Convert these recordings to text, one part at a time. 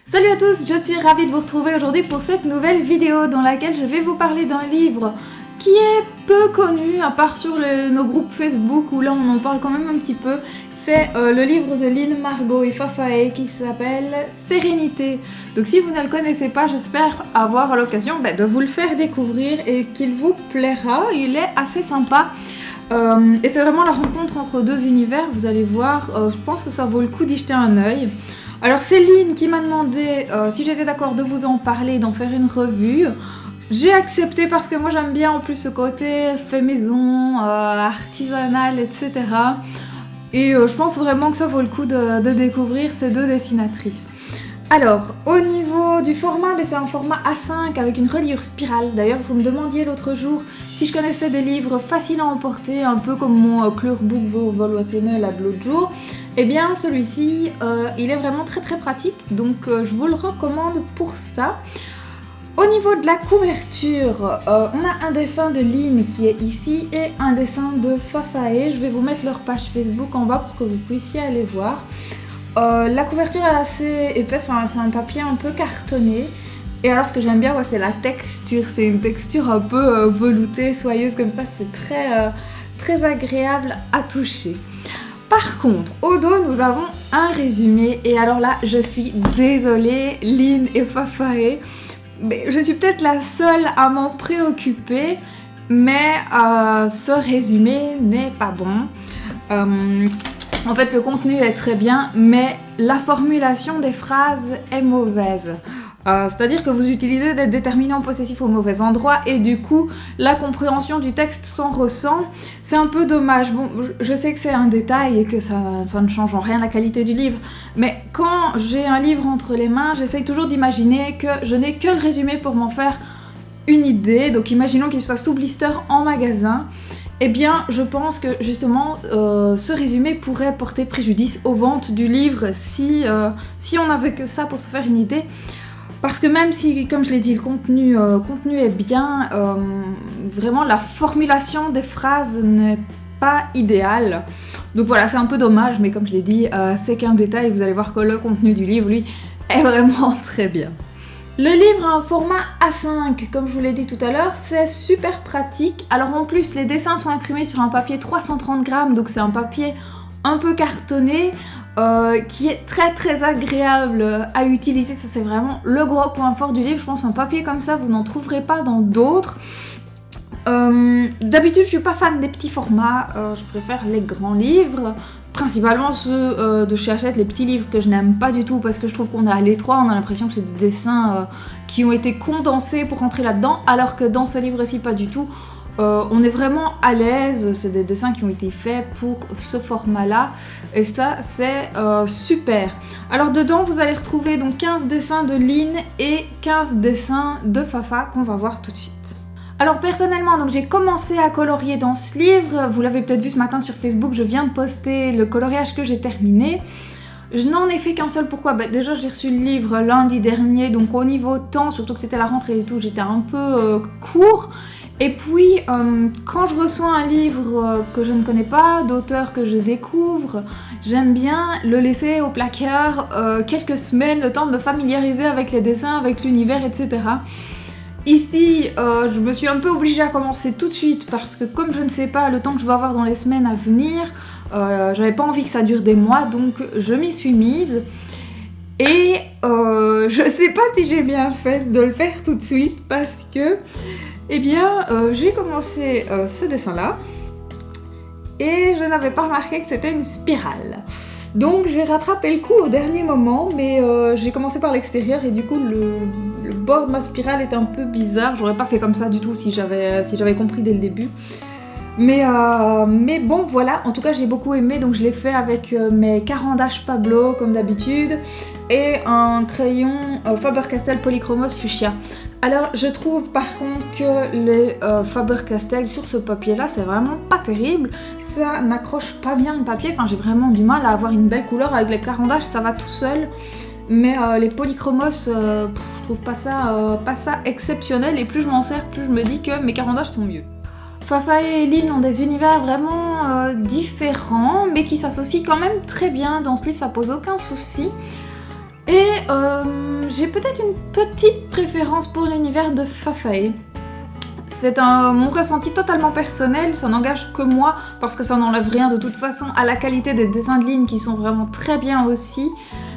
Salut à tous, je suis ravie de vous retrouver aujourd'hui pour cette nouvelle vidéo dans laquelle je vais vous parler d'un livre qui est peu connu, à part sur nos groupes Facebook où là on en parle quand même un petit peu. C'est le livre de Lynn, Margot et Fafae qui s'appelle Sérénité. Donc si vous ne le connaissez pas, j'espère avoir l'occasion de vous le faire découvrir et qu'il vous plaira. Il est assez sympa. Et c'est vraiment la rencontre entre deux univers, vous allez voir, je pense que ça vaut le coup d'y jeter un œil. Alors c'est Lynn qui m'a demandé si j'étais d'accord de vous en parler, d'en faire une revue. J'ai accepté parce que moi j'aime bien en plus ce côté fait maison, artisanal, etc. Et je pense vraiment que ça vaut le coup de découvrir ces deux dessinatrices. Alors, au niveau du format, c'est un format A5 avec une reliure spirale. D'ailleurs, vous me demandiez l'autre jour si je connaissais des livres faciles à emporter, un peu comme mon Kleurboek Volwationnel de l'autre jour. Eh bien, celui-ci, il est vraiment très très pratique, donc je vous le recommande pour ça. Au niveau de la couverture, on a un dessin de Lynn qui est ici et un dessin de Fafae. Je vais vous mettre leur page Facebook en bas pour que vous puissiez aller voir. La couverture est assez épaisse, c'est un papier un peu cartonné. Et alors ce que j'aime bien, c'est la texture. C'est une texture un peu veloutée, soyeuse comme ça. C'est très agréable à toucher. Par contre, au dos, nous avons un résumé. Et alors là, je suis désolée, Lynn et Fafae. Mais je suis peut-être la seule à m'en préoccuper. Mais ce résumé n'est pas bon. En fait, le contenu est très bien, mais la formulation des phrases est mauvaise. C'est-à-dire que vous utilisez des déterminants possessifs au mauvais endroit et du coup, la compréhension du texte s'en ressent. C'est un peu dommage. Bon, je sais que c'est un détail et que ça ne change en rien la qualité du livre, mais quand j'ai un livre entre les mains, j'essaye toujours d'imaginer que je n'ai que le résumé pour m'en faire une idée. Donc imaginons qu'il soit sous blister en magasin. Eh bien, je pense que justement, ce résumé pourrait porter préjudice aux ventes du livre si on n'avait que ça pour se faire une idée. Parce que même si, comme je l'ai dit, le contenu est bien, vraiment la formulation des phrases n'est pas idéale. Donc voilà, c'est un peu dommage, mais comme je l'ai dit, c'est qu'un détail. Vous allez voir que le contenu du livre, lui, est vraiment très bien. Le livre a un format A5, comme je vous l'ai dit tout à l'heure, c'est super pratique. Alors en plus, les dessins sont imprimés sur un papier 330 grammes, donc c'est un papier un peu cartonné, qui est très agréable à utiliser. Ça, c'est vraiment le gros point fort du livre. Je pense un papier comme ça, vous n'en trouverez pas dans d'autres. D'habitude, je suis pas fan des petits formats, je préfère les grands livres. Principalement ceux de chez Hachette, les petits livres que je n'aime pas du tout parce que je trouve qu'on est à l'étroit, on a l'impression que c'est des dessins qui ont été condensés pour rentrer là-dedans, alors que dans ce livre-ci, pas du tout. On est vraiment à l'aise, c'est des dessins qui ont été faits pour ce format-là, et ça, c'est super. Alors dedans, vous allez retrouver donc 15 dessins de Lynn et 15 dessins de Fafa qu'on va voir tout de suite. Alors personnellement, donc j'ai commencé à colorier dans ce livre, vous l'avez peut-être vu ce matin sur Facebook, je viens de poster le coloriage que j'ai terminé. Je n'en ai fait qu'un seul, pourquoi ? Déjà j'ai reçu le livre lundi dernier, donc au niveau temps, surtout que c'était la rentrée et tout, j'étais un peu court. Et puis quand je reçois un livre que je ne connais pas, d'auteur que je découvre, j'aime bien le laisser au placard quelques semaines, le temps de me familiariser avec les dessins, avec l'univers, etc. Ici, je me suis un peu obligée à commencer tout de suite parce que comme je ne sais pas le temps que je vais avoir dans les semaines à venir, j'avais pas envie que ça dure des mois, donc je m'y suis mise. Et je sais pas si j'ai bien fait de le faire tout de suite parce que, j'ai commencé ce dessin-là et je n'avais pas remarqué que c'était une spirale. Donc j'ai rattrapé le coup au dernier moment, mais j'ai commencé par l'extérieur et du coup le bord de ma spirale est un peu bizarre. J'aurais pas fait comme ça du tout si j'avais compris dès le début. Mais bon voilà, en tout cas j'ai beaucoup aimé, donc je l'ai fait avec mes Caran-d'Ache Pablo comme d'habitude et un crayon Faber-Castell Polychromos Fuchsia. Alors je trouve par contre que les Faber-Castell sur ce papier là c'est vraiment pas terrible, ça n'accroche pas bien le papier, enfin j'ai vraiment du mal à avoir une belle couleur. Avec les Caran-d'Ache ça va tout seul, mais les Polychromos je trouve pas ça exceptionnel, et plus je m'en sers plus je me dis que mes Caran-d'Ache sont mieux. Fafa et Lynn ont des univers vraiment différents, mais qui s'associent quand même très bien. Dans ce livre, ça pose aucun souci. Et peut-être une petite préférence pour l'univers de Fafae. C'est mon ressenti totalement personnel, ça n'engage que moi, parce que ça n'enlève rien de toute façon à la qualité des dessins de ligne qui sont vraiment très bien aussi.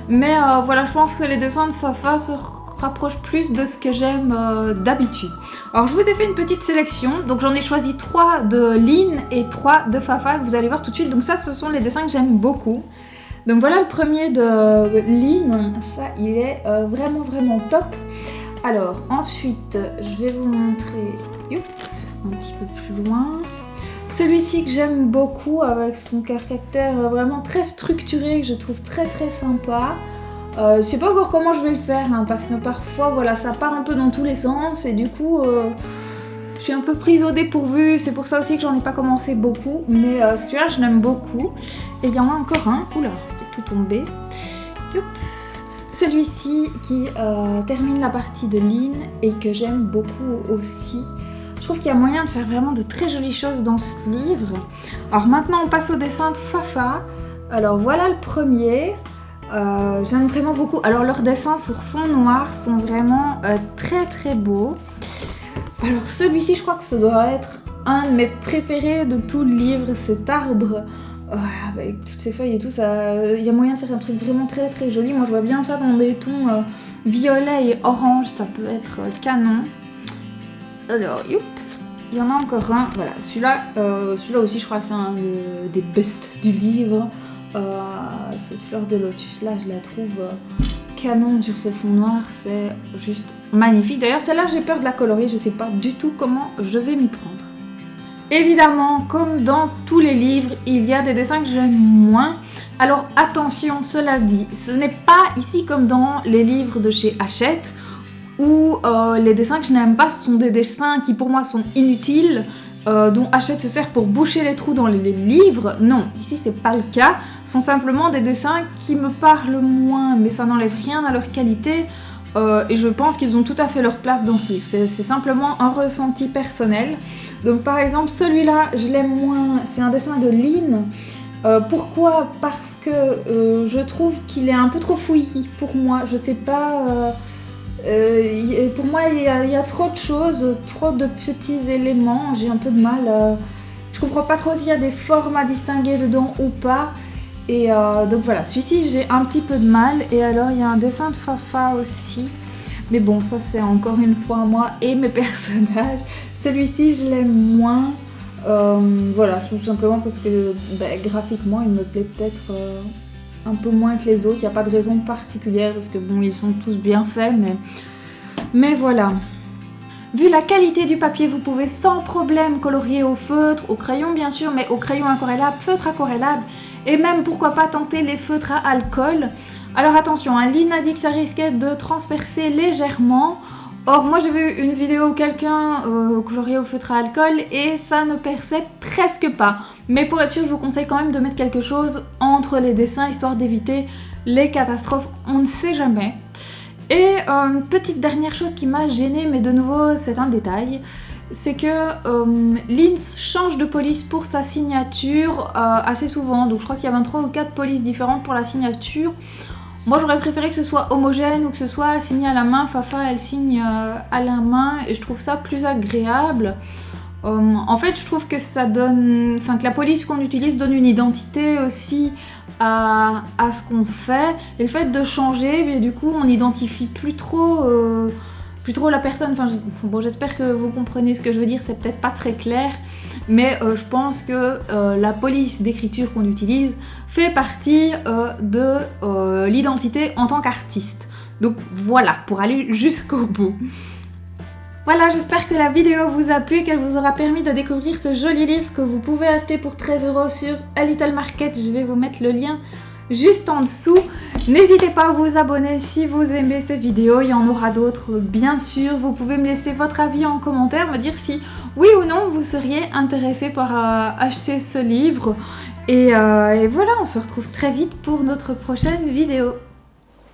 Mais voilà, je pense que les dessins de Fafa se rapprochent plus de ce que j'aime d'habitude. Alors je vous ai fait une petite sélection, donc j'en ai choisi 3 de Lynn et 3 de Fafa que vous allez voir tout de suite. Donc ça, ce sont les dessins que j'aime beaucoup. Donc voilà le premier de Lynn, ça il est vraiment top. Alors ensuite, je vais vous montrer un petit peu plus loin. Celui-ci que j'aime beaucoup avec son caractère vraiment très structuré, que je trouve très sympa. Je sais pas encore comment je vais le faire, hein, parce que parfois voilà, ça part un peu dans tous les sens et du coup je suis un peu prise au dépourvu. C'est pour ça aussi que j'en ai pas commencé beaucoup, mais celui-là je l'aime beaucoup. Et il y en a encore un, oula, j'ai tout tombé. Celui-ci qui termine la partie de Lynn et que j'aime beaucoup aussi. Je trouve qu'il y a moyen de faire vraiment de très jolies choses dans ce livre. Alors maintenant on passe au dessin de Fafa. Alors voilà le premier. J'aime vraiment beaucoup. Alors leurs dessins sur fond noir sont vraiment très beaux. Alors celui-ci, je crois que ça doit être un de mes préférés de tout le livre, cet arbre avec toutes ces feuilles et tout. Il y a moyen de faire un truc vraiment très joli. Moi je vois bien ça dans des tons violet et orange, ça peut être canon. Alors il y en a encore un. Voilà, celui-là aussi je crois que c'est un des bests du livre. Cette fleur de lotus là, je la trouve canon sur ce fond noir, c'est juste magnifique. D'ailleurs celle-là j'ai peur de la colorer, je sais pas du tout comment je vais m'y prendre. Évidemment, comme dans tous les livres, il y a des dessins que j'aime moins. Alors attention, cela dit, ce n'est pas ici comme dans les livres de chez Hachette où les dessins que je n'aime pas, ce sont des dessins qui pour moi sont inutiles, dont Hachette se sert pour boucher les trous dans les livres. Non, ici c'est pas le cas. Ce sont simplement des dessins qui me parlent moins, mais ça n'enlève rien à leur qualité. Et je pense qu'ils ont tout à fait leur place dans ce livre. C'est simplement un ressenti personnel. Donc par exemple, celui-là, je l'aime moins. C'est un dessin de Lynn. Pourquoi ? Parce que je trouve qu'il est un peu trop fouillis pour moi. Je sais pas... pour moi, il y a trop de choses, trop de petits éléments. J'ai un peu de mal. Je comprends pas trop s'il y a des formes à distinguer dedans ou pas. Et donc voilà, celui-ci, j'ai un petit peu de mal. Et alors, il y a un dessin de Fafa aussi. Mais bon, ça, c'est encore une fois moi et mes personnages. Celui-ci, je l'aime moins. Voilà, tout simplement parce que graphiquement, il me plaît peut-être... un peu moins que les autres, il n'y a pas de raison particulière parce que bon, ils sont tous bien faits, mais voilà. Vu la qualité du papier, vous pouvez sans problème colorier au feutre, au crayon bien sûr, mais au crayon aquarellable, feutre aquarellable, et même pourquoi pas tenter les feutres à alcool. Alors attention, Lynn a dit que ça risquait de transpercer légèrement. Or moi j'ai vu une vidéo où quelqu'un coloriait au feutre à alcool et ça ne perçait presque pas. Mais pour être sûr, je vous conseille quand même de mettre quelque chose entre les dessins, histoire d'éviter les catastrophes, on ne sait jamais. Et une petite dernière chose qui m'a gênée, mais de nouveau c'est un détail, c'est que Lynn change de police pour sa signature assez souvent. Donc je crois qu'il y a 23 ou 4 polices différentes pour la signature. Moi j'aurais préféré que ce soit homogène ou que ce soit signé à la main. Fafa elle signe à la main et je trouve ça plus agréable. En fait je trouve que ça donne, que la police qu'on utilise donne une identité aussi à ce qu'on fait. Et le fait de changer, mais du coup on n'identifie plus trop la personne. Bon, j'espère que vous comprenez ce que je veux dire, c'est peut-être pas très clair. Mais je pense que la police d'écriture qu'on utilise fait partie de l'identité en tant qu'artiste. Donc voilà, pour aller jusqu'au bout. Voilà, j'espère que la vidéo vous a plu, qu'elle vous aura permis de découvrir ce joli livre que vous pouvez acheter pour 13 € sur A Little Market. Je vais vous mettre le lien juste en dessous. N'hésitez pas à vous abonner si vous aimez ces vidéos, il y en aura d'autres bien sûr. Vous pouvez me laisser votre avis en commentaire, me dire si oui ou non vous seriez intéressé par acheter ce livre. Et voilà, on se retrouve très vite pour notre prochaine vidéo.